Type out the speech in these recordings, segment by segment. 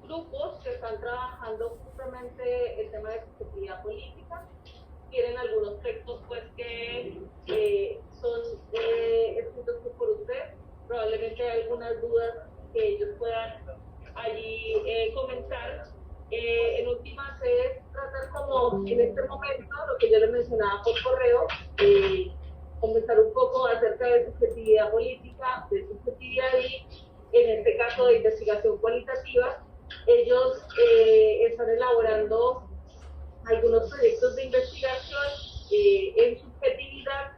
grupos que están trabajando justamente el tema de subjetividad política. Tienen algunos textos pues que son escritos por usted. Probablemente hay algunas dudas que ellos puedan allí comentar. En últimas es tratar como en este momento, lo que yo les mencionaba por correo, conversar un poco acerca de subjetividad política, de subjetividad y en este caso de investigación cualitativa. Ellos están elaborando algunos proyectos de investigación en subjetividad,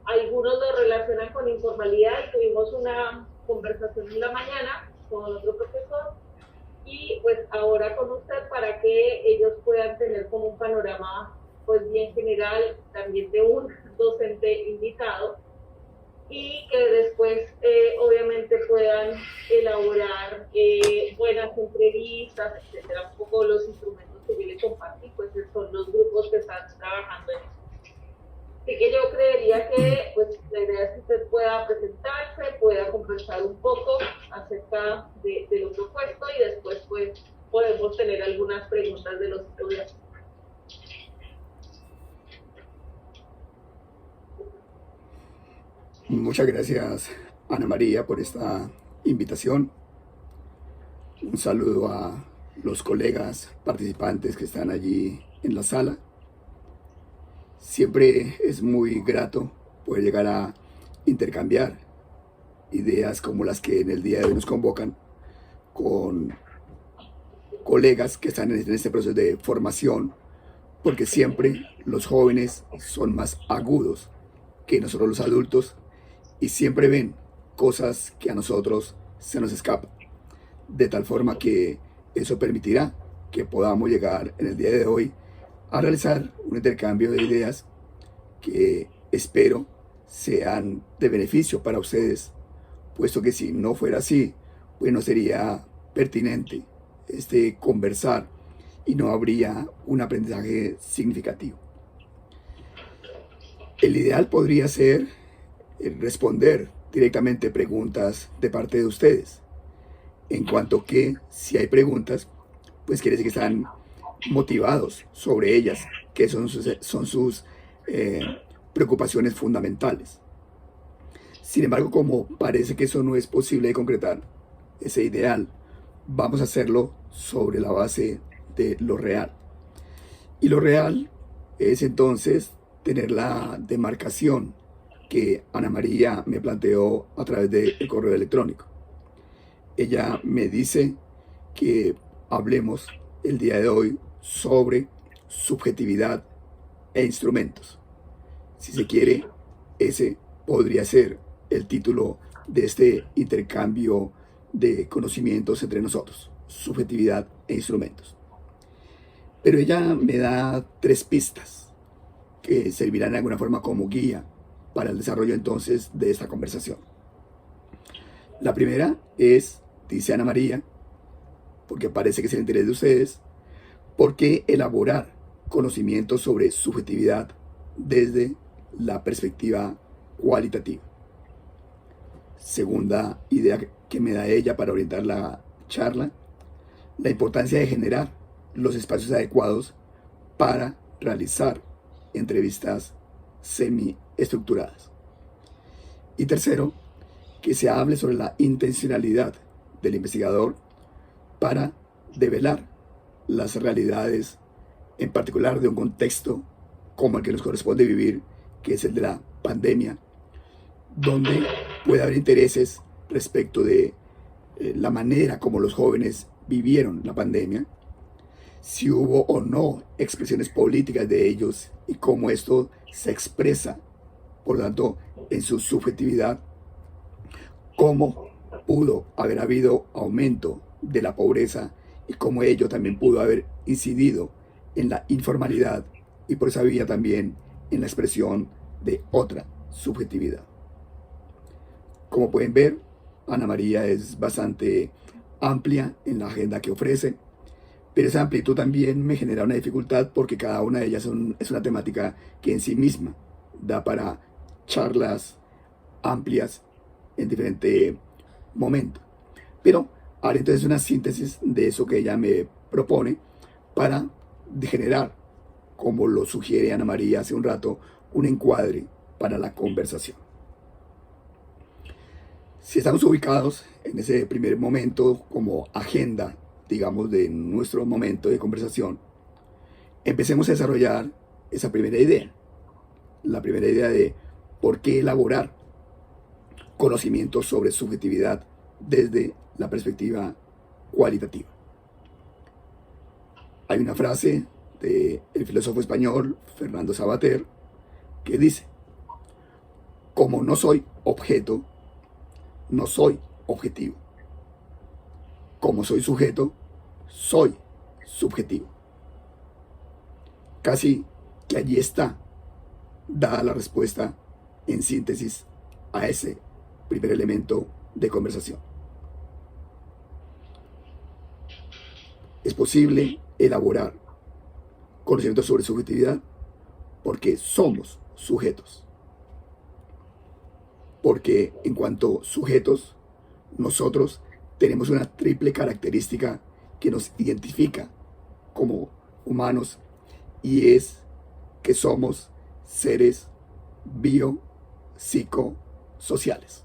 algunos lo relacionan con informalidad y tuvimos una conversación en la mañana con otro profesor y pues ahora con usted para que ellos puedan tener como un panorama pues bien general también de un docente invitado y que después obviamente puedan elaborar buenas entrevistas, etcétera. Un poco los instrumentos que yo les compartí, pues son los grupos que están trabajando en eso. Así que yo creería que pues, la idea es que usted pueda presentarse, pueda conversar un poco acerca de lo propuesto y después pues podemos tener algunas preguntas de los estudiantes. Muchas gracias, Ana María, por esta invitación. Un saludo a los colegas participantes que están allí en la sala. Siempre es muy grato poder llegar a intercambiar ideas como las que en el día de hoy nos convocan con colegas que están en este proceso de formación, porque siempre los jóvenes son más agudos que nosotros los adultos y siempre ven cosas que a nosotros se nos escapan, de tal forma que eso permitirá que podamos llegar en el día de hoy a realizar un intercambio de ideas que espero sean de beneficio para ustedes, puesto que si no fuera así, pues no sería pertinente conversar y no habría un aprendizaje significativo. El ideal podría ser responder directamente preguntas de parte de ustedes, en cuanto que si hay preguntas, pues quiere decir que están motivados sobre ellas, que son sus preocupaciones fundamentales. Sin embargo, como parece que eso no es posible de concretar, ese ideal, vamos a hacerlo sobre la base de lo real. Y lo real es entonces tener la demarcación que Ana María me planteó a través del correo electrónico. Ella me dice que hablemos el día de hoy sobre subjetividad e instrumentos. Si se quiere, ese podría ser el título de este intercambio de conocimientos entre nosotros, subjetividad e instrumentos. Pero ella me da 3 pistas que servirán de alguna forma como guía para el desarrollo entonces de esta conversación. La primera es, dice Ana María, porque parece que es el interés de ustedes, ¿por qué elaborar conocimientos sobre subjetividad desde la perspectiva cualitativa? Segunda idea que me da ella para orientar la charla, la importancia de generar los espacios adecuados para realizar entrevistas semi-estructuradas. Y tercero, que se hable sobre la intencionalidad del investigador para develar las realidades, en particular de un contexto como el que nos corresponde vivir, que es el de la pandemia, donde puede haber intereses respecto de la manera como los jóvenes vivieron la pandemia, si hubo o no expresiones políticas de ellos y cómo esto se expresa, por lo tanto, en su subjetividad, cómo pudo haber habido aumento de la pobreza y cómo ello también pudo haber incidido en la informalidad y por esa vía también en la expresión de otra subjetividad. Como pueden ver, Ana María es bastante amplia en la agenda que ofrece, pero esa amplitud también me genera una dificultad porque cada una de ellas es una temática que en sí misma da para charlas amplias en diferente momento. Pero haré entonces una síntesis de eso que ella me propone para generar, como lo sugiere Ana María hace un rato, un encuadre para la conversación. Si estamos ubicados en ese primer momento como agenda, digamos, de nuestro momento de conversación, empecemos a desarrollar esa primera idea. La primera idea de por qué elaborar conocimientos sobre subjetividad desde la perspectiva cualitativa. Hay una frase del filósofo español Fernando Savater que dice: como no soy objeto, no soy objetivo. Como soy sujeto, soy subjetivo. Casi que allí está dada la respuesta en síntesis a ese primer elemento de conversación. Es posible elaborar conocimientos sobre subjetividad porque somos sujetos. Porque en cuanto sujetos, nosotros tenemos una triple característica que nos identifica como humanos, y es que somos seres biopsicosociales.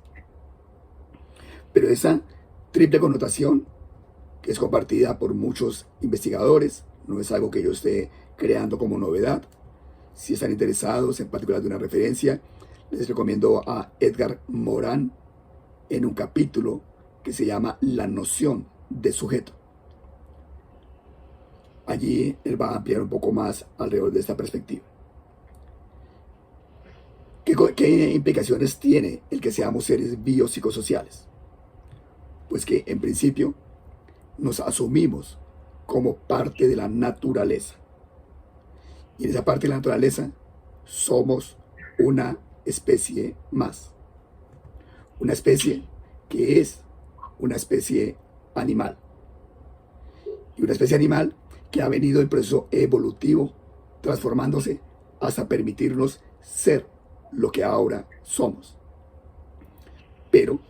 Pero esa triple connotación, que es compartida por muchos investigadores, no es algo que yo esté creando como novedad. Si están interesados en particular de una referencia, les recomiendo a Edgar Morin en un capítulo que se llama La noción de sujeto. Allí él va a ampliar un poco más alrededor de esta perspectiva. ¿Qué implicaciones tiene el que seamos seres biopsicosociales? Pues que en principio nos asumimos como parte de la naturaleza. Y en esa parte de la naturaleza somos una especie más. Una especie que es una especie animal. Y una especie animal que ha venido en proceso evolutivo, transformándose hasta permitirnos ser lo que ahora somos. Pero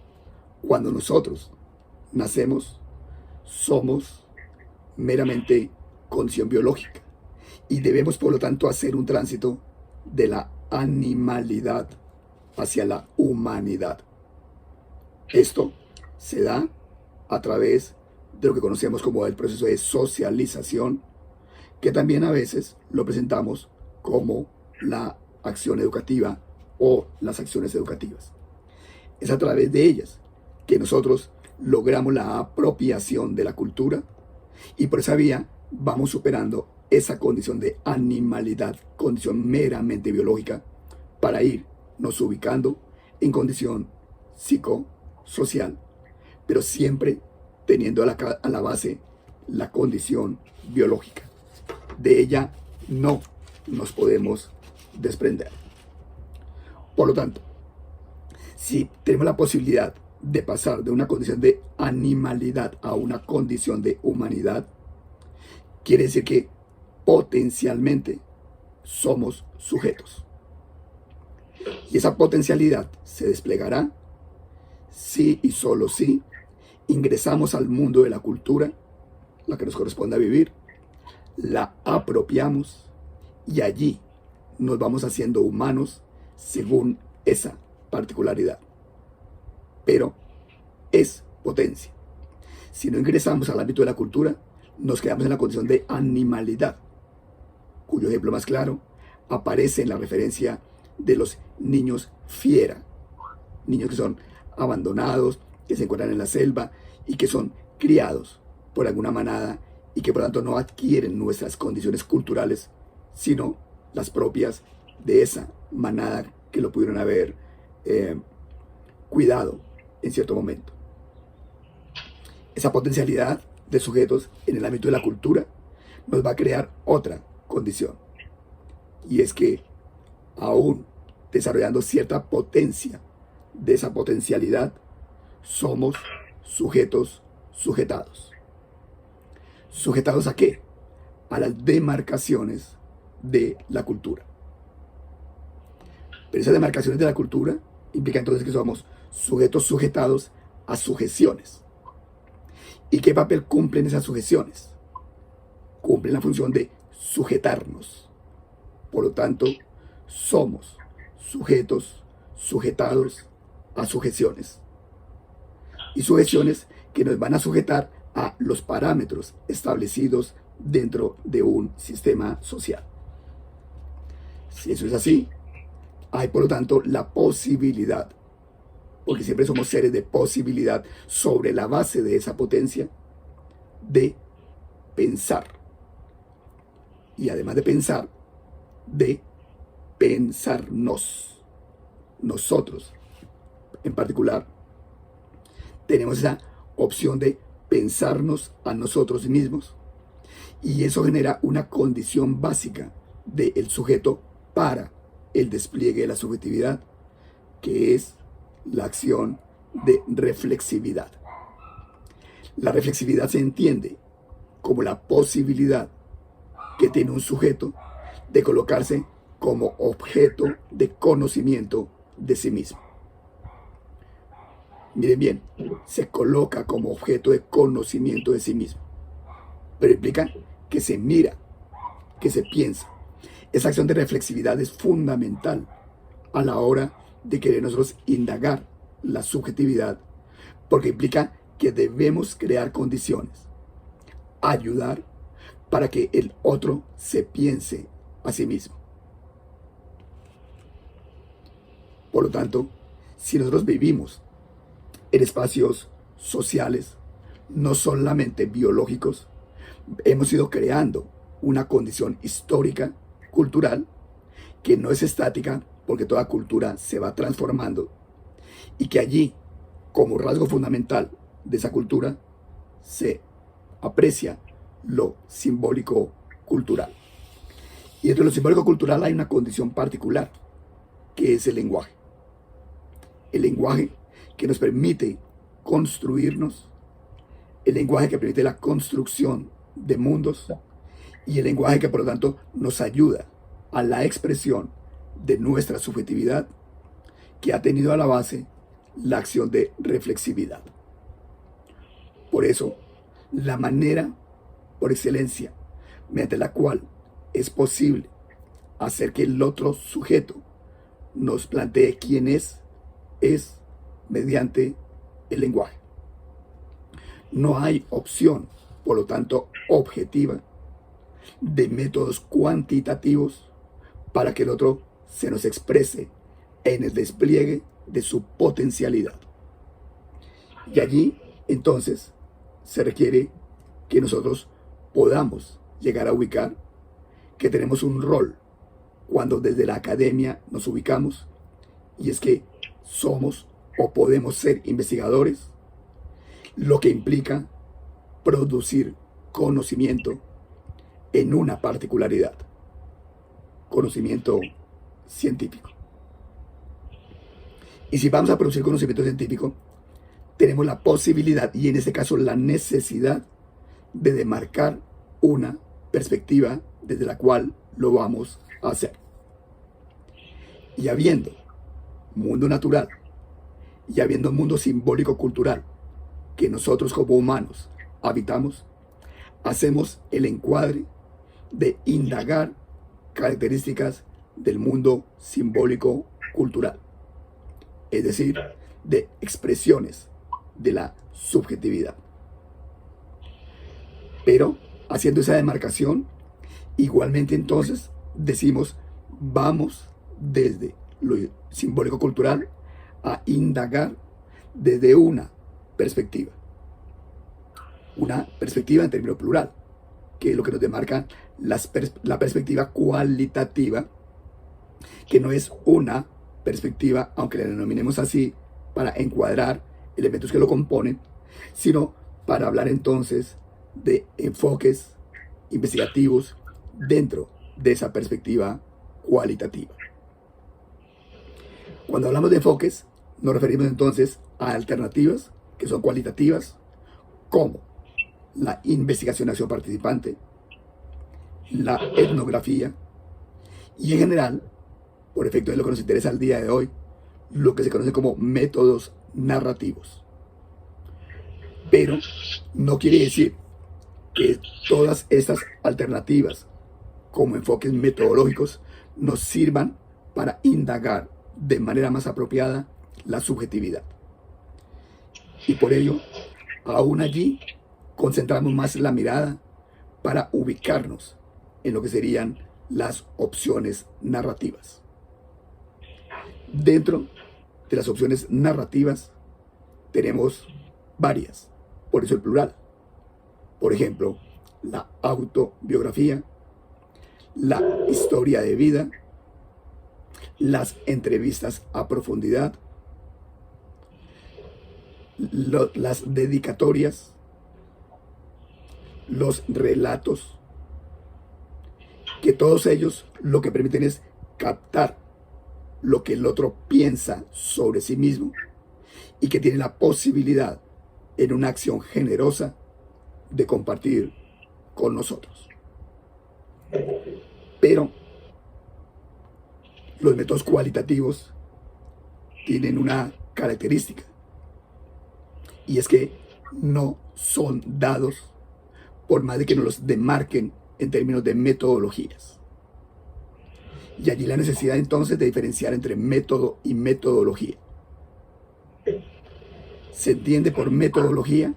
cuando nosotros nacemos, somos meramente condición biológica y debemos por lo tanto hacer un tránsito de la animalidad hacia la humanidad. Esto se da a través de lo que conocemos como el proceso de socialización, que también a veces lo presentamos como la acción educativa o las acciones educativas. Es a través de ellas que nosotros logramos la apropiación de la cultura, y por esa vía vamos superando esa condición de animalidad, condición meramente biológica, para irnos ubicando en condición psicosocial, pero siempre teniendo a la base la condición biológica. De ella no nos podemos desprender. Por lo tanto, si tenemos la posibilidad de pasar de una condición de animalidad a una condición de humanidad, quiere decir que potencialmente somos sujetos. Y esa potencialidad se desplegará si y solo si ingresamos al mundo de la cultura, la que nos corresponde a vivir, la apropiamos y allí nos vamos haciendo humanos según esa particularidad. Pero es potencia. Si no ingresamos al ámbito de la cultura, nos quedamos en la condición de animalidad, cuyo ejemplo más claro aparece en la referencia de los niños fiera, niños que son abandonados, que se encuentran en la selva y que son criados por alguna manada y que por lo tanto no adquieren nuestras condiciones culturales, sino las propias de esa manada que lo pudieron haber cuidado en cierto momento. Esa potencialidad de sujetos en el ámbito de la cultura nos va a crear otra condición, y es que aún desarrollando cierta potencia de esa potencialidad, somos sujetos sujetados. ¿Sujetados a qué? A las demarcaciones de la cultura. Pero esas demarcaciones de la cultura implican entonces que somos sujetos sujetados a sujeciones. ¿Y qué papel cumplen esas sujeciones? Cumplen la función de sujetarnos. Por lo tanto, somos sujetos, sujetados a sujeciones. Y sujeciones que nos van a sujetar a los parámetros establecidos dentro de un sistema social. Si eso es así, hay por lo tanto la posibilidad, porque siempre somos seres de posibilidad, sobre la base de esa potencia, de pensar. Y además de pensar, de pensarnos. Nosotros, en particular, tenemos esa opción de pensarnos a nosotros mismos, y eso genera una condición básica del sujeto para el despliegue de la subjetividad, que es la acción de reflexividad. La reflexividad se entiende como la posibilidad que tiene un sujeto de colocarse como objeto de conocimiento de sí mismo. Miren bien, se coloca como objeto de conocimiento de sí mismo, pero implica que se mira, que se piensa. Esa acción de reflexividad es fundamental a la hora de querer nosotros indagar la subjetividad, porque implica que debemos crear condiciones, ayudar para que el otro se piense a sí mismo. Por lo tanto, si nosotros vivimos en espacios sociales, no solamente biológicos, hemos ido creando una condición histórica, cultural, que no es estática, porque toda cultura se va transformando, y que allí, como rasgo fundamental de esa cultura, se aprecia lo simbólico cultural. Y dentro de lo simbólico cultural hay una condición particular, que es el lenguaje. El lenguaje que nos permite construirnos, el lenguaje que permite la construcción de mundos, y el lenguaje que por lo tanto nos ayuda a la expresión de nuestra subjetividad, que ha tenido a la base la acción de reflexividad. Por eso, la manera por excelencia mediante la cual es posible hacer que el otro sujeto nos plantee quién es mediante el lenguaje. No hay opción, por lo tanto, objetiva de métodos cuantitativos para que el otro se nos exprese en el despliegue de su potencialidad. Y allí, entonces, se requiere que nosotros podamos llegar a ubicar que tenemos un rol cuando desde la academia nos ubicamos, y es que somos o podemos ser investigadores, lo que implica producir conocimiento en una particularidad, conocimiento científico. Y si vamos a producir conocimiento científico, tenemos la posibilidad, y en este caso la necesidad, de demarcar una perspectiva desde la cual lo vamos a hacer. Y habiendo mundo natural y habiendo mundo simbólico cultural que nosotros como humanos habitamos, hacemos el encuadre de indagar características del mundo simbólico cultural, es decir, de expresiones de la subjetividad. Pero haciendo esa demarcación, igualmente entonces decimos, vamos desde lo simbólico cultural a indagar desde una perspectiva en término plural, que es lo que nos demarca la perspectiva cualitativa, que no es una perspectiva, aunque la denominemos así, para encuadrar elementos que lo componen, sino para hablar entonces de enfoques investigativos dentro de esa perspectiva cualitativa. Cuando hablamos de enfoques, nos referimos entonces a alternativas que son cualitativas, como la investigación acción participante, la etnografía, y en general, por efecto de lo que nos interesa el día de hoy, lo que se conoce como métodos narrativos. Pero no quiere decir que todas estas alternativas como enfoques metodológicos nos sirvan para indagar de manera más apropiada la subjetividad. Y por ello, aún allí, concentramos más la mirada para ubicarnos en lo que serían las opciones narrativas. Dentro de las opciones narrativas tenemos varias, por eso el plural. Por ejemplo, la autobiografía, la historia de vida, las entrevistas a profundidad, las dedicatorias, los relatos, que todos ellos lo que permiten es captar lo que el otro piensa sobre sí mismo y que tiene la posibilidad en una acción generosa de compartir con nosotros. Pero los métodos cualitativos tienen una característica, y es que no son dados por más de que nos los demarquen en términos de metodologías. Y allí la necesidad entonces de diferenciar entre método y metodología. Se entiende por metodología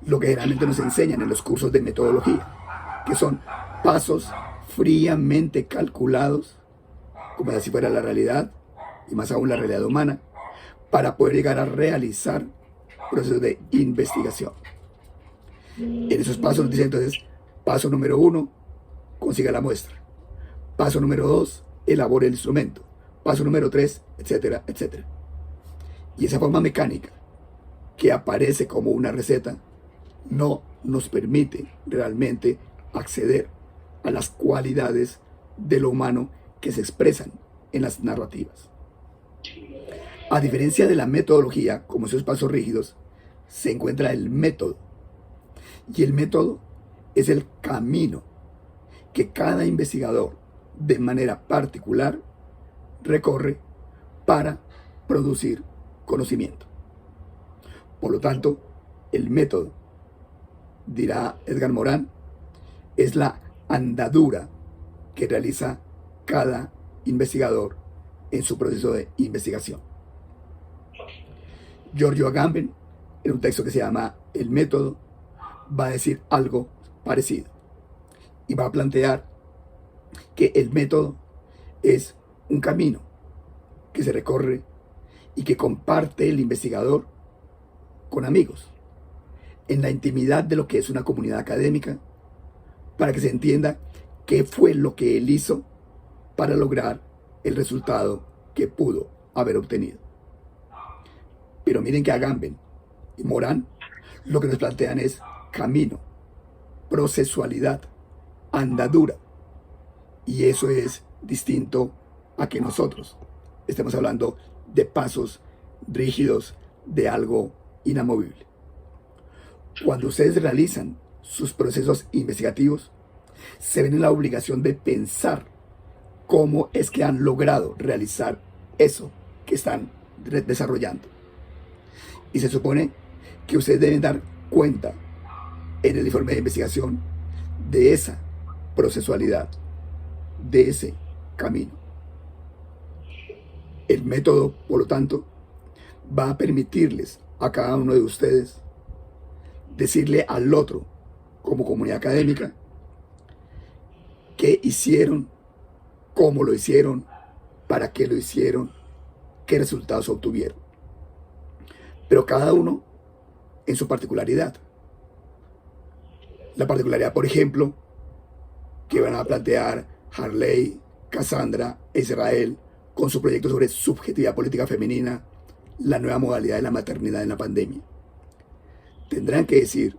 lo que generalmente nos enseñan en los cursos de metodología, que son pasos fríamente calculados, como si fuera la realidad, y más aún la realidad humana, para poder llegar a realizar procesos de investigación. En esos pasos nos dice entonces, paso número 1, consiga la muestra. Paso número 2, elabore el instrumento. Paso número 3, etcétera, etcétera. Y esa forma mecánica que aparece como una receta no nos permite realmente acceder a las cualidades de lo humano que se expresan en las narrativas. A diferencia de la metodología, como esos pasos rígidos, se encuentra el método. Y el método es el camino que cada investigador, de manera particular, recorre para producir conocimiento. Por lo tanto, el método, dirá Edgar Morin, es la andadura que realiza cada investigador en su proceso de investigación. Giorgio Agamben, en un texto que se llama El método, va a decir algo parecido y va a plantear que el método es un camino que se recorre y que comparte el investigador con amigos en la intimidad de lo que es una comunidad académica, para que se entienda qué fue lo que él hizo para lograr el resultado que pudo haber obtenido. Pero miren que Agamben y Morin lo que nos plantean es camino, procesualidad, andadura. Y eso es distinto a que nosotros estemos hablando de pasos rígidos, de algo inamovible. Cuando ustedes realizan sus procesos investigativos, se ven en la obligación de pensar cómo es que han logrado realizar eso que están desarrollando. Y se supone que ustedes deben dar cuenta en el informe de investigación de esa procesualidad, de ese camino. El método, por lo tanto, va a permitirles a cada uno de ustedes decirle al otro, como comunidad académica, qué hicieron, cómo lo hicieron, para qué lo hicieron, qué resultados obtuvieron. Pero cada uno en su particularidad. La particularidad, por ejemplo, que van a plantear Harley, Cassandra e Israel con su proyecto sobre subjetividad política femenina, la nueva modalidad de la maternidad en la pandemia. Tendrán que decir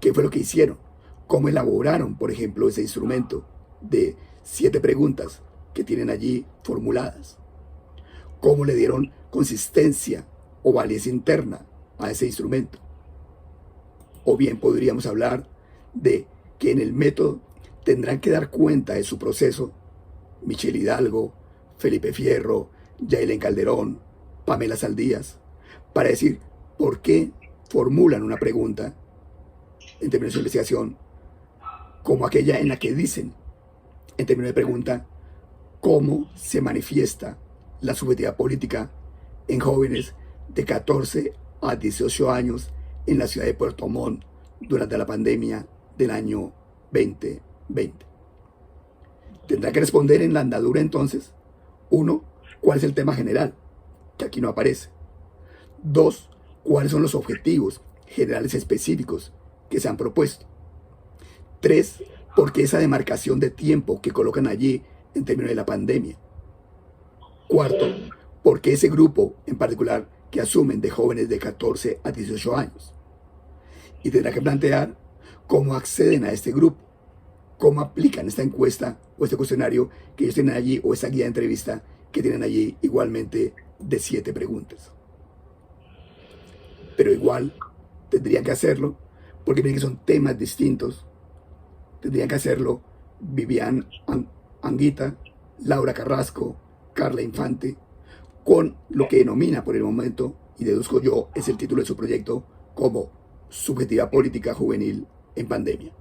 qué fue lo que hicieron, cómo elaboraron, por ejemplo, ese instrumento de 7 preguntas que tienen allí formuladas, cómo le dieron consistencia o validez interna a ese instrumento. O bien podríamos hablar de que en el método tendrán que dar cuenta de su proceso Michelle Hidalgo, Felipe Fierro, Yailen Calderón, Pamela Saldías, para decir por qué formulan una pregunta en términos de investigación como aquella en la que dicen, en términos de pregunta, cómo se manifiesta la subjetividad política en jóvenes de 14 a 18 años en la ciudad de Puerto Montt durante la pandemia del año 2020. Tendrá que responder en la andadura entonces, 1, ¿cuál es el tema general? Que aquí no aparece. 2, ¿cuáles son los objetivos generales específicos que se han propuesto? 3, ¿por qué esa demarcación de tiempo que colocan allí en términos de la pandemia? 4, ¿por qué ese grupo en particular que asumen de jóvenes de 14 a 18 años? Y tendrá que plantear cómo acceden a este grupo, cómo aplican esta encuesta o este cuestionario que ellos tienen allí, o esta guía de entrevista que tienen allí igualmente de 7 preguntas. Pero igual tendrían que hacerlo, porque miren que son temas distintos. Tendrían que hacerlo Vivian Anguita, Laura Carrasco, Carla Infante, con lo que denomina por el momento, y deduzco yo, es el título de su proyecto, como Subjetividad Política Juvenil en Pandemia.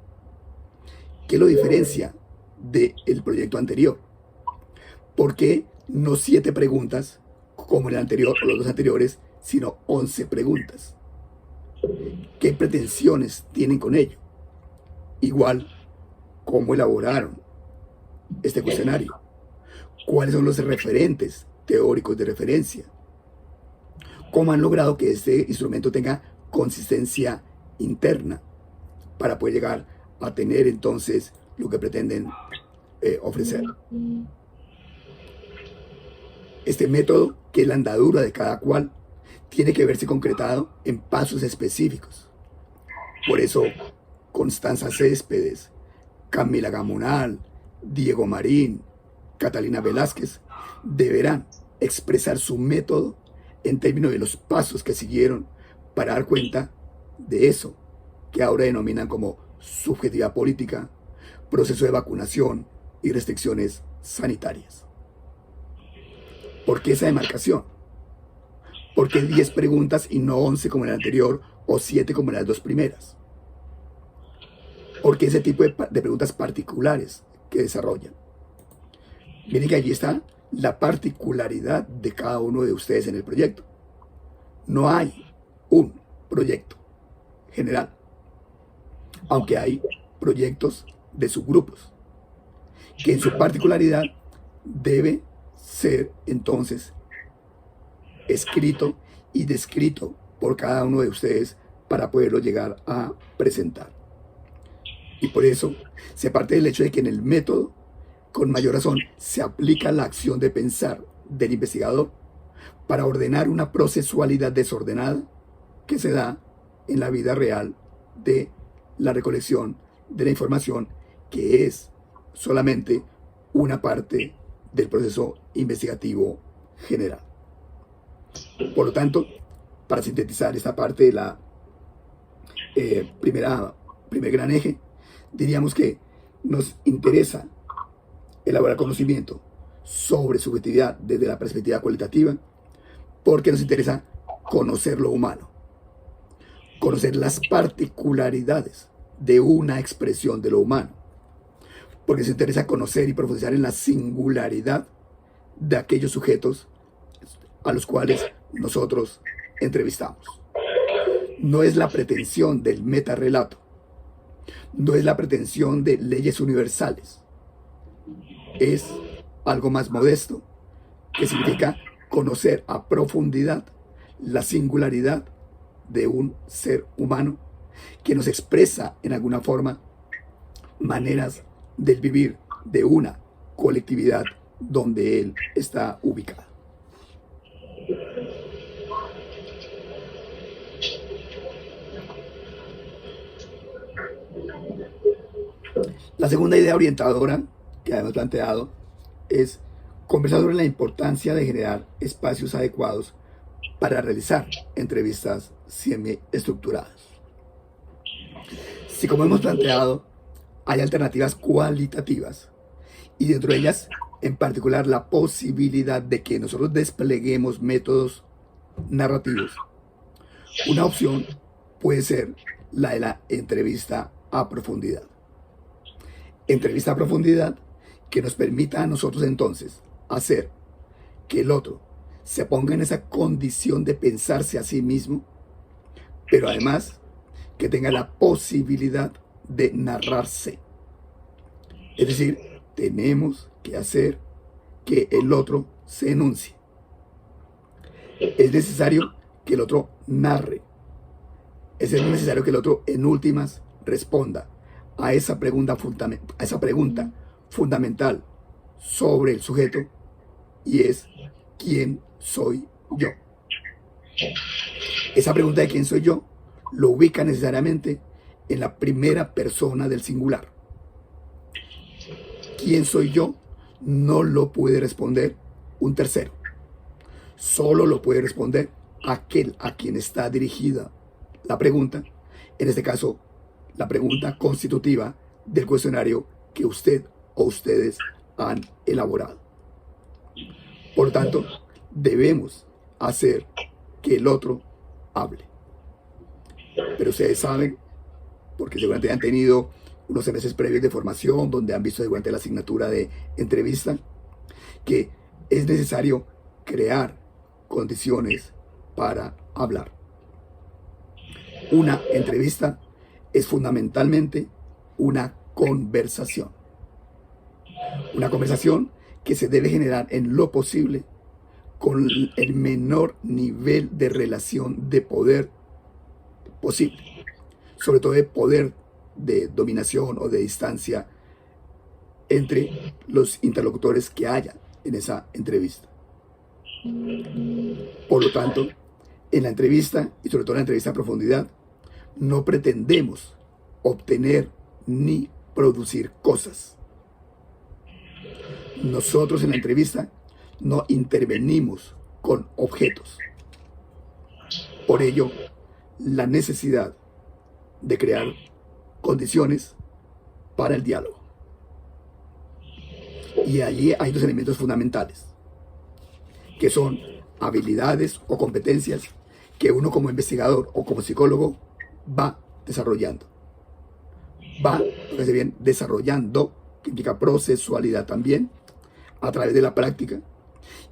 ¿Qué lo diferencia del proyecto anterior? ¿Por qué no 7 preguntas como en el anterior o los 2 anteriores, sino 11 preguntas? ¿Qué pretensiones tienen con ello? Igual, ¿cómo elaboraron este cuestionario? ¿Cuáles son los referentes teóricos de referencia? ¿Cómo han logrado que este instrumento tenga consistencia interna para poder llegar a tener entonces lo que pretenden ofrecer? Este método, que es la andadura de cada cual, tiene que verse concretado en pasos específicos. Por eso, Constanza Céspedes, Camila Gamonal, Diego Marín, Catalina Velázquez deberán expresar su método en términos de los pasos que siguieron para dar cuenta de eso que ahora denominan como subjetividad política, proceso de vacunación y restricciones sanitarias. ¿Por qué esa demarcación? ¿Por qué 10 preguntas y no 11 como en el anterior o 7 como en las 2 primeras? ¿Por qué ese tipo de preguntas particulares que desarrollan? Miren que allí está la particularidad de cada uno de ustedes en el proyecto. No hay un proyecto general, aunque hay proyectos de subgrupos, que en su particularidad debe ser entonces escrito y descrito por cada uno de ustedes para poderlo llegar a presentar. Y por eso se parte del hecho de que en el método, con mayor razón, se aplica la acción de pensar del investigador para ordenar una procesualidad desordenada que se da en la vida real de la recolección de la información, que es solamente una parte del proceso investigativo general. Por lo tanto, para sintetizar esta parte de la primer gran eje, diríamos que nos interesa elaborar conocimiento sobre subjetividad desde la perspectiva cualitativa, porque nos interesa conocer lo humano, conocer las particularidades de una expresión de lo humano, porque nos interesa conocer y profundizar en la singularidad de aquellos sujetos a los cuales nosotros entrevistamos. No es la pretensión del metarrelato, no es la pretensión de leyes universales, es algo más modesto, que significa conocer a profundidad la singularidad de un ser humano que nos expresa en alguna forma maneras del vivir de una colectividad donde él está ubicado. La segunda idea orientadora que hemos planteado es conversar sobre la importancia de generar espacios adecuados para realizar entrevistas semi-estructuradas. Si, como hemos planteado, hay alternativas cualitativas y dentro de ellas, en particular, la posibilidad de que nosotros despleguemos métodos narrativos, una opción puede ser la de la entrevista a profundidad. Entrevista a profundidad que nos permita a nosotros entonces hacer que el otro se ponga en esa condición de pensarse a sí mismo, pero además que tenga la posibilidad de narrarse. Es decir, tenemos que hacer que el otro se enuncie. Es necesario que el otro narre. Es necesario que el otro, en últimas, responda a esa pregunta fundamental sobre el sujeto, y es: ¿quién soy yo? Esa pregunta de quién soy yo lo ubica necesariamente en la primera persona del singular. ¿Quién soy yo? No lo puede responder un tercero. Solo lo puede responder aquel a quien está dirigida la pregunta, en este caso, la pregunta constitutiva del cuestionario que usted o ustedes han elaborado. Por lo tanto, debemos hacer que el otro hable. Pero ustedes saben, porque seguramente han tenido unos semestres previos de formación donde han visto durante la asignatura de entrevista, que es necesario crear condiciones para hablar. Una entrevista es fundamentalmente una conversación. Una conversación que se debe generar en lo posible con el menor nivel de relación de poder posible. Sobre todo de poder de dominación o de distancia entre los interlocutores que haya en esa entrevista. Por lo tanto, en la entrevista, y sobre todo en la entrevista a profundidad, no pretendemos obtener ni producir cosas. Nosotros en la entrevista no intervenimos con objetos. Por ello, la necesidad de crear condiciones para el diálogo. Y allí hay dos elementos fundamentales, que son habilidades o competencias que uno como investigador o como psicólogo va desarrollando. Fíjense bien, desarrollando, que implica procesualidad también, a través de la práctica.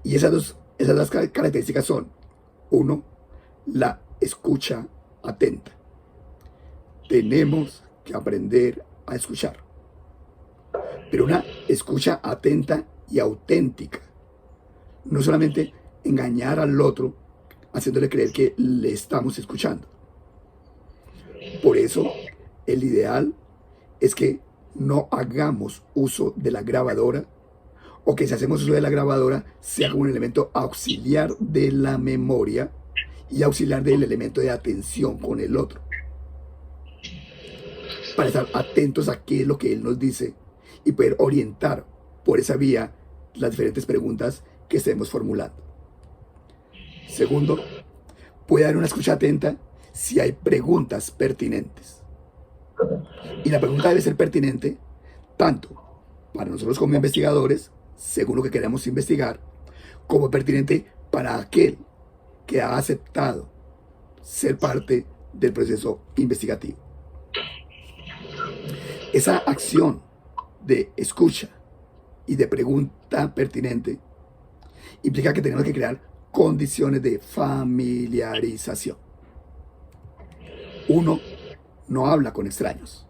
Y esas dos características son: uno, la escucha atenta. Tenemos que aprender a escuchar, pero una escucha atenta y auténtica. No solamente engañar al otro haciéndole creer que le estamos escuchando. Por eso, el ideal es que no hagamos uso de la grabadora, o que si hacemos uso de la grabadora sea como un elemento auxiliar de la memoria y auxiliar del elemento de atención con el otro, para estar atentos a qué es lo que él nos dice y poder orientar por esa vía las diferentes preguntas que estemos formulando. Segundo, puede haber una escucha atenta si hay preguntas pertinentes. Y la pregunta debe ser pertinente tanto para nosotros como investigadores, según lo que queremos investigar, como pertinente para aquel que ha aceptado ser parte del proceso investigativo. Esa acción de escucha y de pregunta pertinente implica que tenemos que crear condiciones de familiarización. Uno no habla con extraños,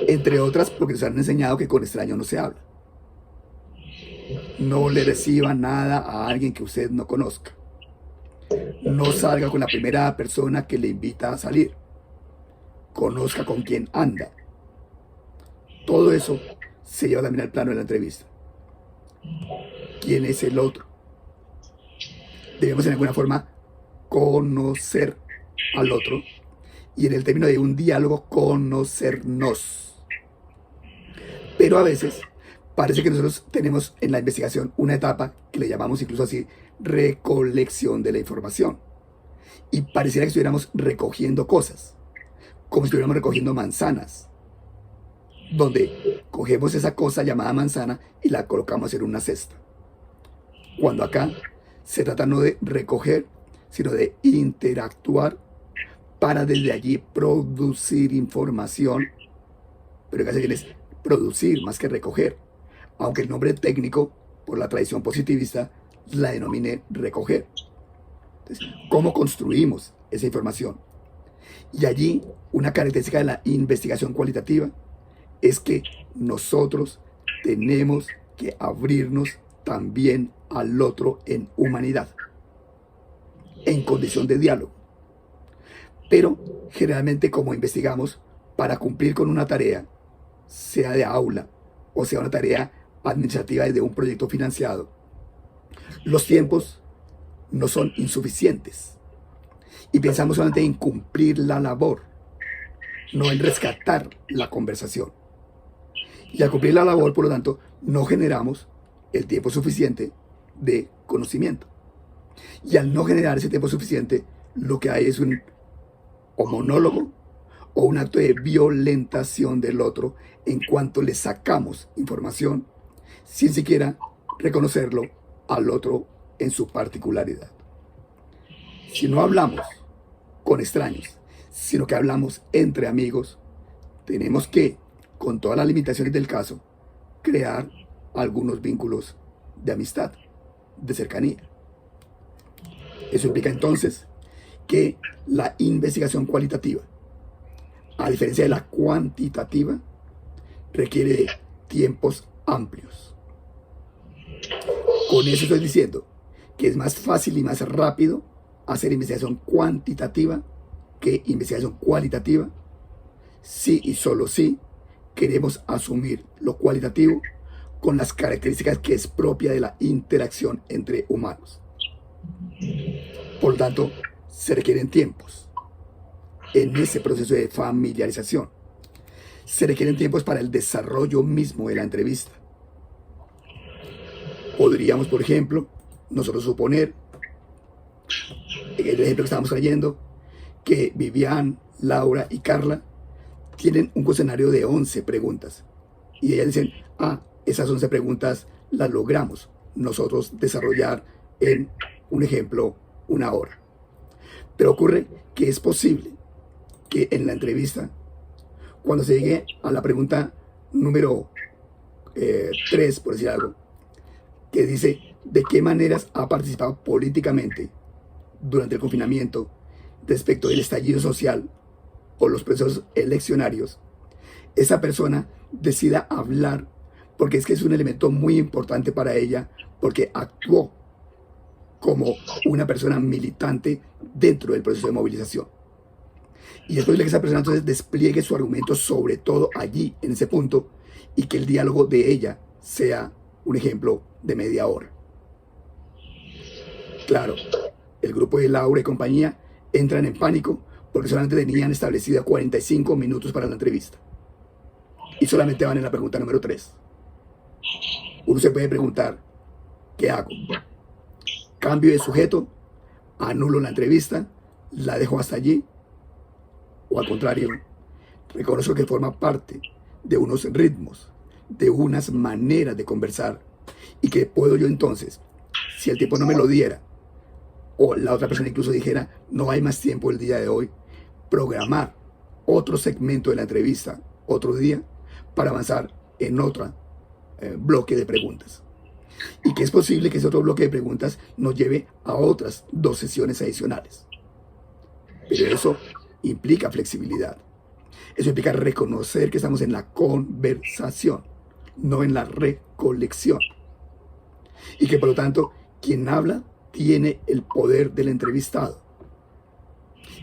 entre otras porque nos han enseñado que con extraños no se habla. No le reciba nada a alguien que usted no conozca. No salga con la primera persona que le invita a salir. Conozca con quién anda. Todo eso se lleva también al plano de la entrevista. ¿Quién es el otro? Debemos en alguna forma conocer al otro, y en el término de un diálogo, conocernos. Pero a veces parece que nosotros tenemos en la investigación una etapa que le llamamos incluso así recolección de la información, y pareciera que estuviéramos recogiendo cosas, como si estuviéramos recogiendo manzanas, donde cogemos esa cosa llamada manzana y la colocamos en una cesta. Cuando acá se trata no de recoger, sino de interactuar para desde allí producir información, pero que hace bien es producir más que recoger, aunque el nombre técnico, por la tradición positivista, la denomine recoger. Entonces, ¿cómo construimos esa información? Y allí, una característica de la investigación cualitativa es que nosotros tenemos que abrirnos también al otro en humanidad, en condición de diálogo. Pero generalmente, como investigamos, para cumplir con una tarea, sea de aula o sea una tarea administrativa desde un proyecto financiado, los tiempos no son insuficientes y pensamos solamente en cumplir la labor, no en rescatar la conversación. Y al cumplir la labor, por lo tanto, no generamos el tiempo suficiente de conocimiento. Y al no generar ese tiempo suficiente, lo que hay es un o monólogo o un acto de violentación del otro en cuanto le sacamos información sin siquiera reconocerlo al otro en su particularidad. Si no hablamos con extraños, sino que hablamos entre amigos, tenemos que, con todas las limitaciones del caso, crear algunos vínculos de amistad, de cercanía. Eso implica entonces que la investigación cualitativa, a diferencia de la cuantitativa, requiere de tiempos amplios. Con eso estoy diciendo que es más fácil y más rápido hacer investigación cuantitativa que investigación cualitativa, si y solo si queremos asumir lo cualitativo con las características que es propia de la interacción entre humanos. Por lo tanto, se requieren tiempos en ese proceso de familiarización. Se requieren tiempos para el desarrollo mismo de la entrevista. Podríamos, por ejemplo, nosotros suponer, en el ejemplo que estábamos trayendo, que Vivian, Laura y Carla tienen un cuestionario de 11 preguntas. Y ellas dicen, esas 11 preguntas las logramos nosotros desarrollar en, un ejemplo, 1 hora. Pero ocurre que es posible que en la entrevista, cuando se llegue a la pregunta número 3, por decir algo, que dice de qué maneras ha participado políticamente durante el confinamiento respecto del estallido social o los procesos eleccionarios, esa persona decida hablar porque es que es un elemento muy importante para ella, porque actuó como una persona militante dentro del proceso de movilización. Y es posible que esa persona entonces despliegue su argumento sobre todo allí, en ese punto, y que el diálogo de ella sea un ejemplo de media hora. Claro, el grupo de Laura y compañía entran en pánico porque solamente tenían establecido 45 minutos para la entrevista. Y solamente van en la pregunta número 3. Uno se puede preguntar, ¿qué hago? ¿Cambio de sujeto? ¿Anulo la entrevista? ¿La dejo hasta allí? O al contrario, reconozco que forma parte de unos ritmos, de unas maneras de conversar, y que puedo yo entonces, si el tiempo no me lo diera, o la otra persona incluso dijera, no hay más tiempo el día de hoy, programar otro segmento de la entrevista, otro día, para avanzar en otro bloque de preguntas. Y que es posible que ese otro bloque de preguntas nos lleve a otras 2 sesiones adicionales. Pero eso implica flexibilidad. Eso implica reconocer que estamos en la conversación, no en la recolección. Y que por lo tanto, quien habla tiene el poder del entrevistado.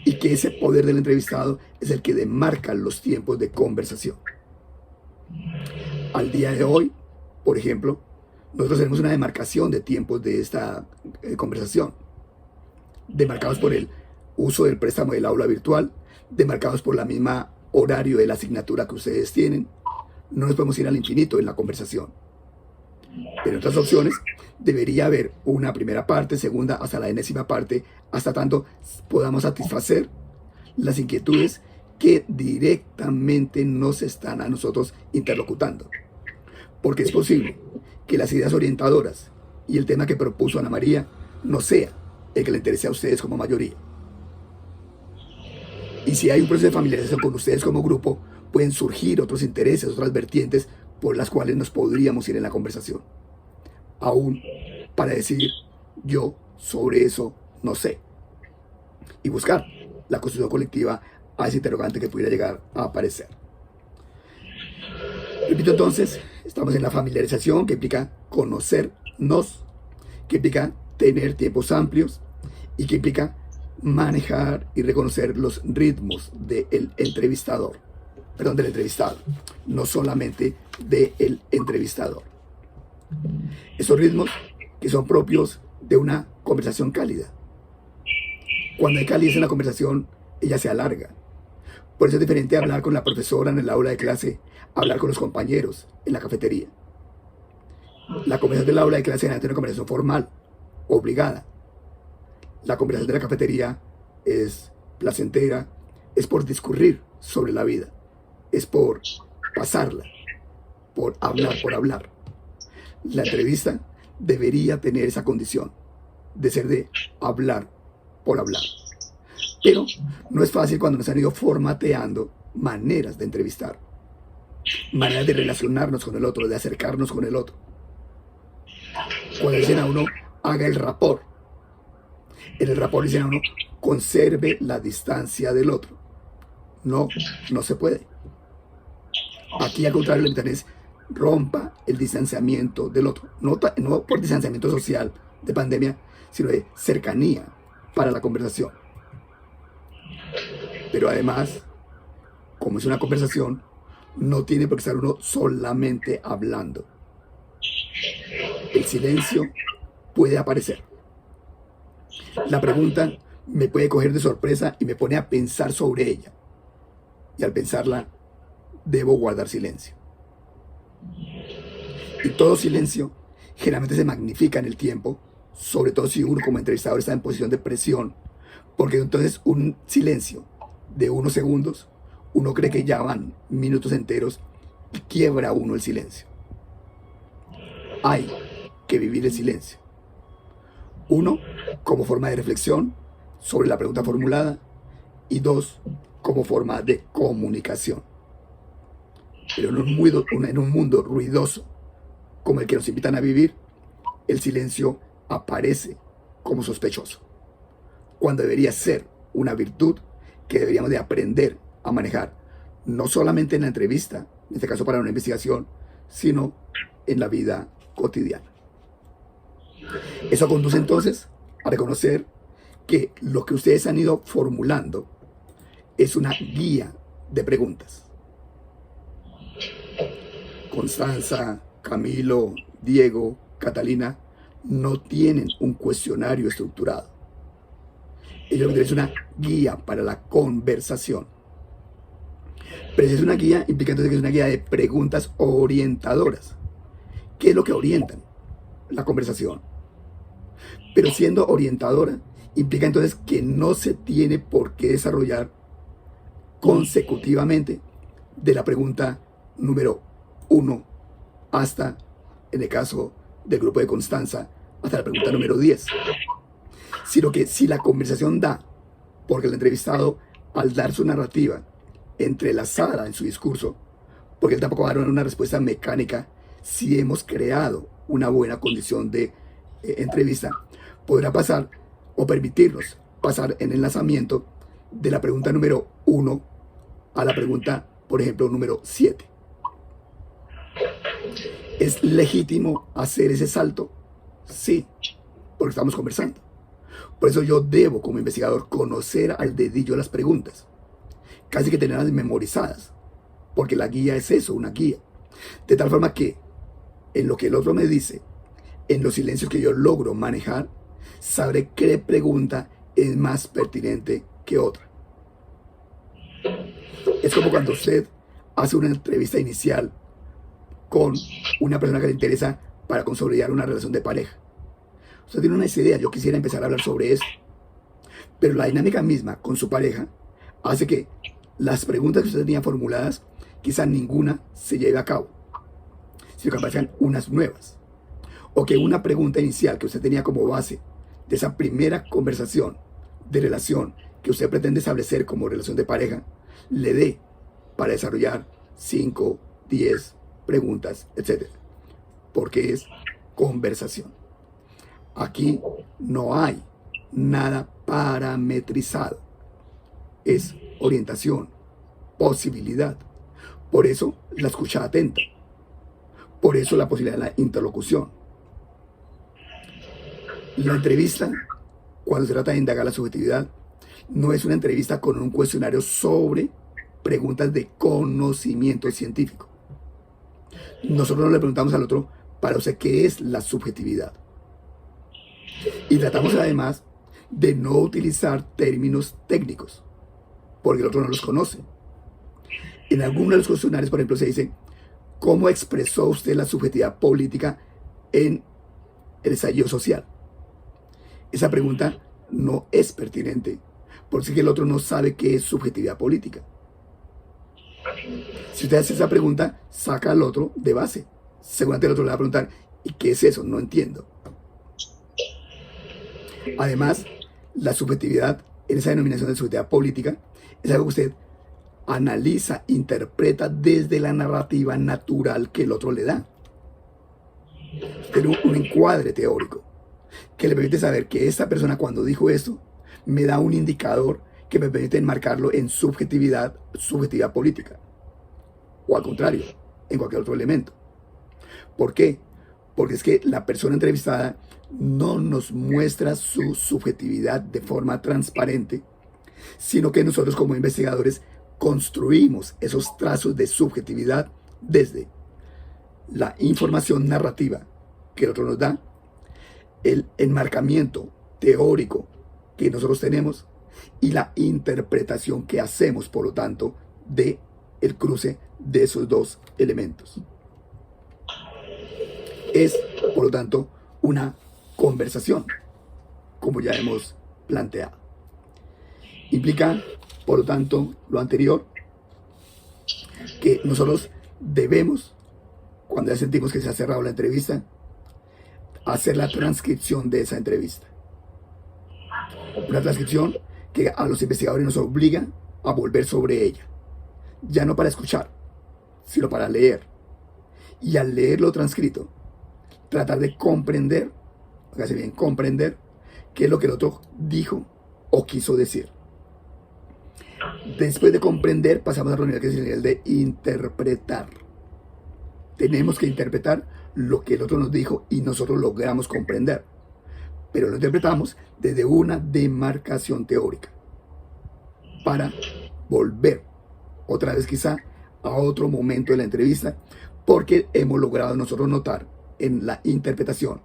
Y que ese poder del entrevistado es el que demarca los tiempos de conversación. Al día de hoy, por ejemplo, nosotros tenemos una demarcación de tiempos de esta conversación, demarcados por el uso del préstamo del aula virtual, demarcados por la misma horario de la asignatura que ustedes tienen. No nos podemos ir al infinito en la conversación. Pero en otras opciones debería haber una primera parte, segunda, hasta la enésima parte, hasta tanto podamos satisfacer las inquietudes que directamente nos están a nosotros interlocutando. Porque es posible que las ideas orientadoras y el tema que propuso Ana María no sea el que le interese a ustedes como mayoría. Y si hay un proceso de familiarización con ustedes como grupo, pueden surgir otros intereses, otras vertientes por las cuales nos podríamos ir en la conversación. Aún para decir, yo sobre eso no sé. Y buscar la construcción colectiva a ese interrogante que pudiera llegar a aparecer. Repito entonces, estamos en la familiarización, que implica conocernos, que implica tener tiempos amplios y que implica manejar y reconocer los ritmos del entrevistador, perdón, del entrevistado, no solamente del entrevistador. Esos ritmos que son propios de una conversación cálida. Cuando hay calidez en la conversación, ella se alarga. Por eso es diferente hablar con la profesora en el aula de clase, hablar con los compañeros en la cafetería. La conversación del aula de clase es una conversación formal, obligada. La conversación de la cafetería es placentera, es por discurrir sobre la vida, es por pasarla, por hablar. La entrevista debería tener esa condición de ser de hablar por hablar. Pero no es fácil cuando nos han ido formateando maneras de entrevistar, maneras de relacionarnos con el otro, de acercarnos con el otro. Cuando dicen a uno, haga el rapport. En el rapport dicen a uno, conserve la distancia del otro. No se puede. Aquí al contrario, la invitación es rompa el distanciamiento del otro. No por distanciamiento social de pandemia, sino de cercanía para la conversación. Pero además, como es una conversación, no tiene por qué estar uno solamente hablando. El silencio puede aparecer. La pregunta me puede coger de sorpresa y me pone a pensar sobre ella. Y al pensarla, debo guardar silencio. Y todo silencio generalmente se magnifica en el tiempo, sobre todo si uno como entrevistador está en posición de presión, porque entonces un silencio de unos segundos, uno cree que ya van minutos enteros y quiebra uno el silencio. Hay que vivir el silencio. Uno, como forma de reflexión sobre la pregunta formulada, y dos, como forma de comunicación. Pero en un mundo ruidoso como el que nos invitan a vivir, el silencio aparece como sospechoso, cuando debería ser una virtud que deberíamos de aprender a manejar, no solamente en la entrevista, en este caso para una investigación, sino en la vida cotidiana. Eso conduce entonces a reconocer que lo que ustedes han ido formulando es una guía de preguntas. Constanza, Camilo, Diego, Catalina no tienen un cuestionario estructurado. Ellos tienen una guía para la conversación. Pero si es una guía, implica entonces que es una guía de preguntas orientadoras. ¿Qué es lo que orientan? La conversación. Pero siendo orientadora, implica entonces que no se tiene por qué desarrollar consecutivamente de la pregunta número 1 hasta, en el caso del grupo de Constanza, hasta la pregunta número 10. Sino que si la conversación da, porque el entrevistado, al dar su narrativa entrelazada en su discurso, porque él tampoco va a dar una respuesta mecánica, si hemos creado una buena condición de entrevista, podrá pasar o permitirnos pasar en el enlazamiento de la pregunta número 1 a la pregunta, por ejemplo, número 7. ¿Es legítimo hacer ese salto? Sí, porque estamos conversando. Por eso yo debo, como investigador, conocer al dedillo las preguntas, casi que tenerlas memorizadas, porque la guía es eso, una guía. De tal forma que en lo que el otro me dice, en los silencios que yo logro manejar, sabré qué pregunta es más pertinente que otra. Es como cuando usted hace una entrevista inicial con una persona que le interesa para consolidar una relación de pareja. Usted tiene unas ideas, yo quisiera empezar a hablar sobre eso. Pero la dinámica misma con su pareja hace que las preguntas que usted tenía formuladas, quizá ninguna se lleve a cabo, sino que aparezcan unas nuevas. O que una pregunta inicial que usted tenía como base de esa primera conversación de relación que usted pretende establecer como relación de pareja, le dé para desarrollar 5, 10 preguntas, etc. Porque es conversación. Aquí no hay nada parametrizado. Es orientación, posibilidad. Por eso la escucha atenta. Por eso la posibilidad de la interlocución. La entrevista, cuando se trata de indagar la subjetividad, no es una entrevista con un cuestionario sobre preguntas de conocimiento científico. Nosotros no le preguntamos al otro, para usted, ¿qué es la subjetividad? Y tratamos además de no utilizar términos técnicos, porque el otro no los conoce. En algunos de los cuestionarios, por ejemplo, se dice, ¿cómo expresó usted la subjetividad política en el estallido social? Esa pregunta no es pertinente, porque el otro no sabe qué es subjetividad política. Si usted hace esa pregunta, saca al otro de base. Seguramente el otro le va a preguntar, ¿y qué es eso? No entiendo. Además, la subjetividad, en esa denominación de subjetividad política, es algo que usted analiza, interpreta desde la narrativa natural que el otro le da. Tiene un encuadre teórico que le permite saber que esta persona, cuando dijo esto, me da un indicador que me permite enmarcarlo en subjetividad política. O al contrario, en cualquier otro elemento. ¿Por qué? Porque es que la persona entrevistada no nos muestra su subjetividad de forma transparente, sino que nosotros como investigadores construimos esos trazos de subjetividad desde la información narrativa que el otro nos da, el enmarcamiento teórico que nosotros tenemos y la interpretación que hacemos, por lo tanto, de el cruce de esos dos elementos. Es, por lo tanto, una conversación, como ya hemos planteado. Implica, por lo tanto, lo anterior, que nosotros debemos, cuando ya sentimos que se ha cerrado la entrevista, hacer la transcripción de esa entrevista. Una transcripción que a los investigadores nos obliga a volver sobre ella. Ya no para escuchar, sino para leer. Y al leer lo transcrito, tratar de comprender, hágase bien, comprender qué es lo que el otro dijo o quiso decir. Después de comprender, pasamos a otro nivel, que es el nivel de interpretar. Tenemos que interpretar lo que el otro nos dijo y nosotros logramos comprender. Pero lo interpretamos desde una demarcación teórica. Para volver otra vez quizá a otro momento de la entrevista, porque hemos logrado nosotros notar en la interpretación,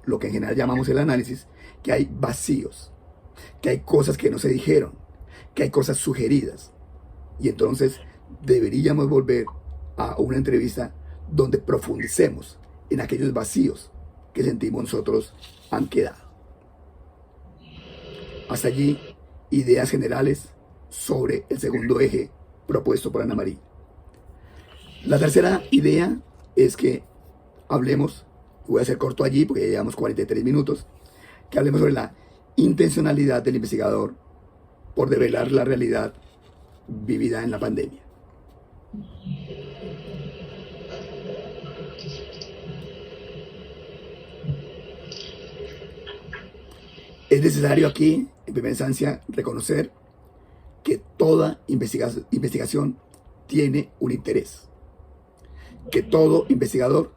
lo que en general llamamos el análisis, que hay vacíos, que hay cosas que no se dijeron, que hay cosas sugeridas. Y entonces deberíamos volver a una entrevista donde profundicemos en aquellos vacíos que sentimos nosotros han quedado. Hasta allí, ideas generales sobre el segundo eje propuesto por Ana María. La tercera idea es que hablemos, voy a ser corto allí porque ya llevamos 43 minutos, que hablemos sobre la intencionalidad del investigador por develar la realidad vivida en la pandemia. Es necesario aquí, en primera instancia, reconocer que toda investigación tiene un interés, que todo investigador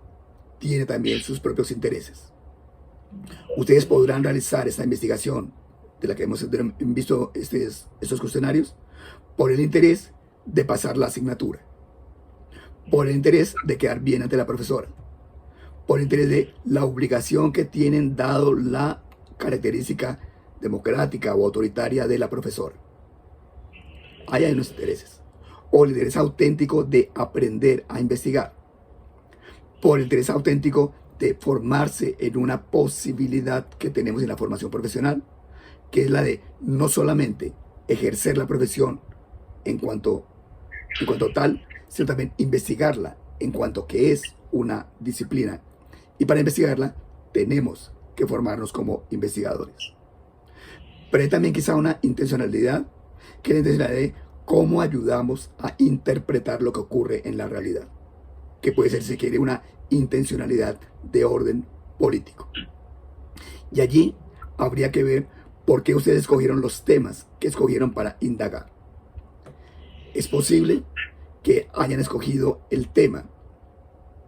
tiene también sus propios intereses. Ustedes podrán realizar esta investigación de la que hemos visto estos cuestionarios por el interés de pasar la asignatura, por el interés de quedar bien ante la profesora, por el interés de la obligación que tienen dado la característica democrática o autoritaria de la profesora. Ahí hay unos intereses. O el interés auténtico de aprender a investigar. Por el interés auténtico de formarse en una posibilidad que tenemos en la formación profesional, que es la de no solamente ejercer la profesión en cuanto tal, sino también investigarla en cuanto que es una disciplina. Y para investigarla tenemos que formarnos como investigadores. Pero hay también quizá una intencionalidad, que es la intencionalidad de cómo ayudamos a interpretar lo que ocurre en la realidad, que puede ser, si quiere, una intencionalidad de orden político. Y allí habría que ver por qué ustedes escogieron los temas que escogieron para indagar. Es posible que hayan escogido el tema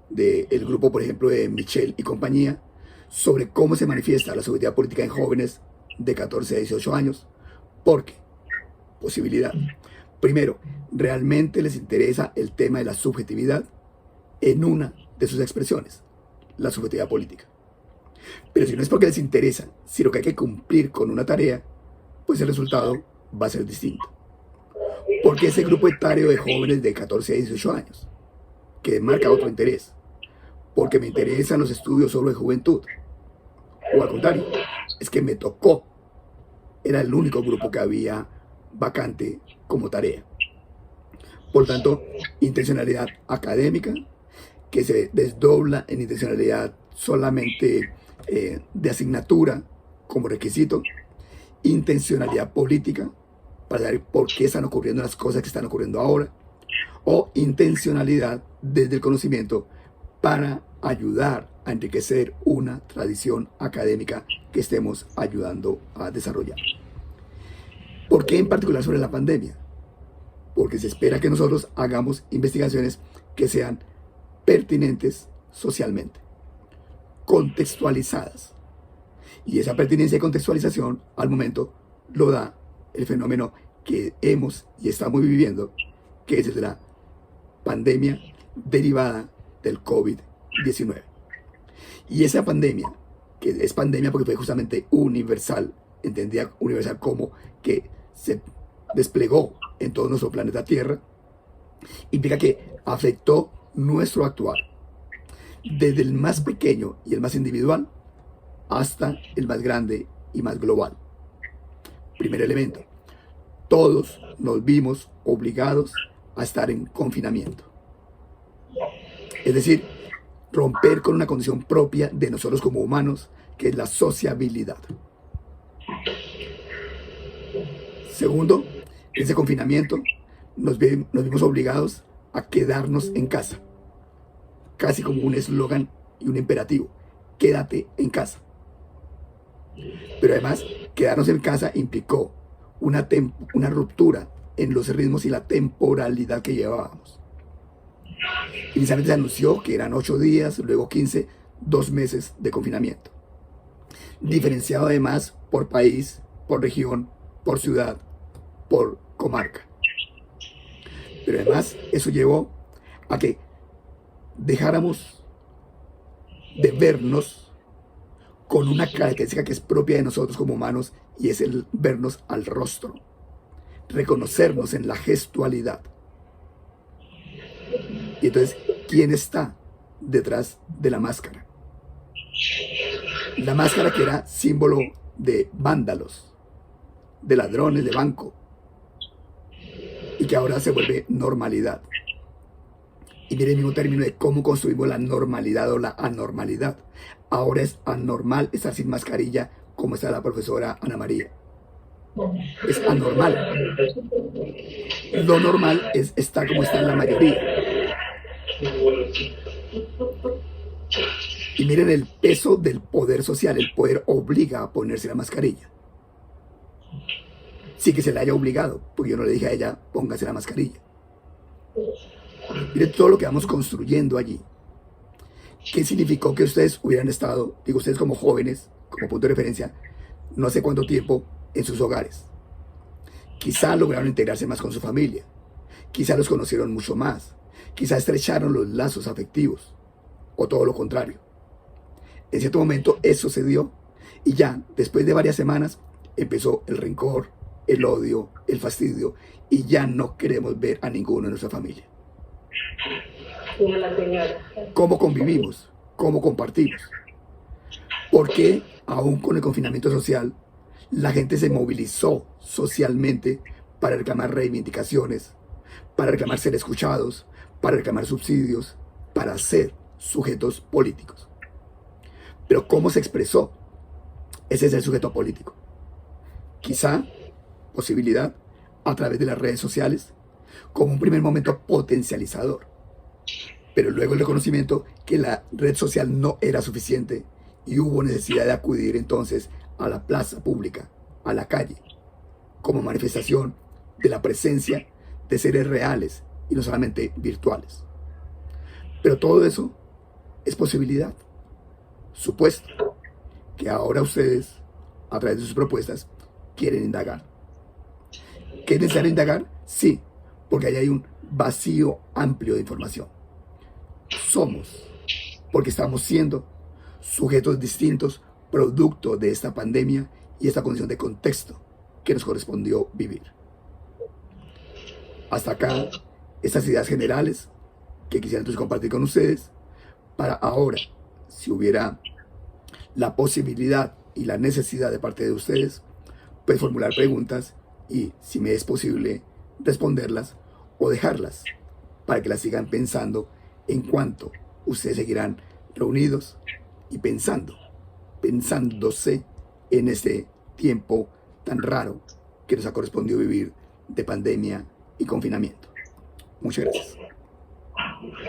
del grupo, por ejemplo, de Michel y compañía, sobre cómo se manifiesta la subjetividad política en jóvenes de 14 a 18 años, porque, posibilidad, primero, realmente les interesa el tema de la subjetividad en una de sus expresiones, la subjetividad política. Pero si no es porque les interesa, sino que hay que cumplir con una tarea, pues el resultado va a ser distinto. Porque ese grupo etario de jóvenes de 14 a 18 años, que marca otro interés, porque me interesan los estudios solo de juventud, o al contrario, es que me tocó, era el único grupo que había vacante como tarea. Por tanto, intencionalidad académica, que se desdobla en intencionalidad solamente de asignatura como requisito, intencionalidad política, para saber por qué están ocurriendo las cosas que están ocurriendo ahora, o intencionalidad desde el conocimiento para ayudar a enriquecer una tradición académica que estemos ayudando a desarrollar. ¿Por qué en particular sobre la pandemia? Porque se espera que nosotros hagamos investigaciones que sean pertinentes socialmente, contextualizadas. Y esa pertinencia y contextualización al momento lo da el fenómeno que hemos y estamos viviendo, que es el de la pandemia derivada del COVID-19. Y esa pandemia, que es pandemia porque fue justamente universal, entendía universal como que se desplegó en todo nuestro planeta Tierra, implica que afectó nuestro actuar, desde el más pequeño y el más individual hasta el más grande y más global. Primer elemento, todos nos vimos obligados a estar en confinamiento. Es decir, romper con una condición propia de nosotros como humanos, que es la sociabilidad. Segundo, ese confinamiento nos vimos obligados a quedarnos en casa, casi como un eslogan y un imperativo: quédate en casa. Pero además, quedarnos en casa implicó una ruptura en los ritmos y la temporalidad que llevábamos. Inicialmente se anunció que eran 8 días, luego 15, 2 meses de confinamiento. Diferenciado además por país, por región, por ciudad, por comarca. Pero además eso llevó a que dejáramos de vernos con una característica que es propia de nosotros como humanos, y es el vernos al rostro, reconocernos en la gestualidad. Y entonces, ¿quién está detrás de la máscara? La máscara que era símbolo de vándalos, de ladrones de banco, y que ahora se vuelve normalidad. Y mire el mismo término de cómo construimos la normalidad o la anormalidad. Ahora es anormal estar sin mascarilla, como está la profesora Ana María. Es anormal. Lo normal es estar como está la mayoría. Y miren el peso del poder social. El poder obliga a ponerse la mascarilla. Sí que se la haya obligado, porque yo no le dije a ella, póngase la mascarilla. Miren todo lo que vamos construyendo allí. ¿Qué significó que ustedes hubieran estado, digo ustedes como jóvenes, como punto de referencia, no sé cuánto tiempo en sus hogares? Quizá lograron integrarse más con su familia, quizá los conocieron mucho más, quizá estrecharon los lazos afectivos, o todo lo contrario. En cierto momento eso se dio, y ya después de varias semanas empezó el rencor, el odio, el fastidio, y ya no queremos ver a ninguno de nuestra familia. ¿Cómo convivimos? ¿Cómo compartimos? ¿Por qué, aún con el confinamiento social, la gente se movilizó socialmente para reclamar reivindicaciones, para reclamar ser escuchados, para reclamar subsidios, para ser sujetos políticos? Pero ¿cómo se expresó? Ese es el sujeto político. Quizá, posibilidad, a través de las redes sociales, como un primer momento potencializador. Pero luego el reconocimiento que la red social no era suficiente y hubo necesidad de acudir entonces a la plaza pública, a la calle, como manifestación de la presencia de seres reales y no solamente virtuales. Pero todo eso es posibilidad. Supuesto que ahora ustedes, a través de sus propuestas, quieren indagar. ¿Que es necesario indagar? Sí, porque ahí hay un vacío amplio de información. Somos, porque estamos siendo sujetos distintos, producto de esta pandemia y esta condición de contexto que nos correspondió vivir. Hasta acá, estas ideas generales que quisiera entonces compartir con ustedes, para ahora, si hubiera la posibilidad y la necesidad de parte de ustedes, pues formular preguntas y, si me es posible, responderlas o dejarlas para que las sigan pensando en cuanto ustedes seguirán reunidos y pensándose en este tiempo tan raro que nos ha correspondido vivir de pandemia y confinamiento. Muchas gracias.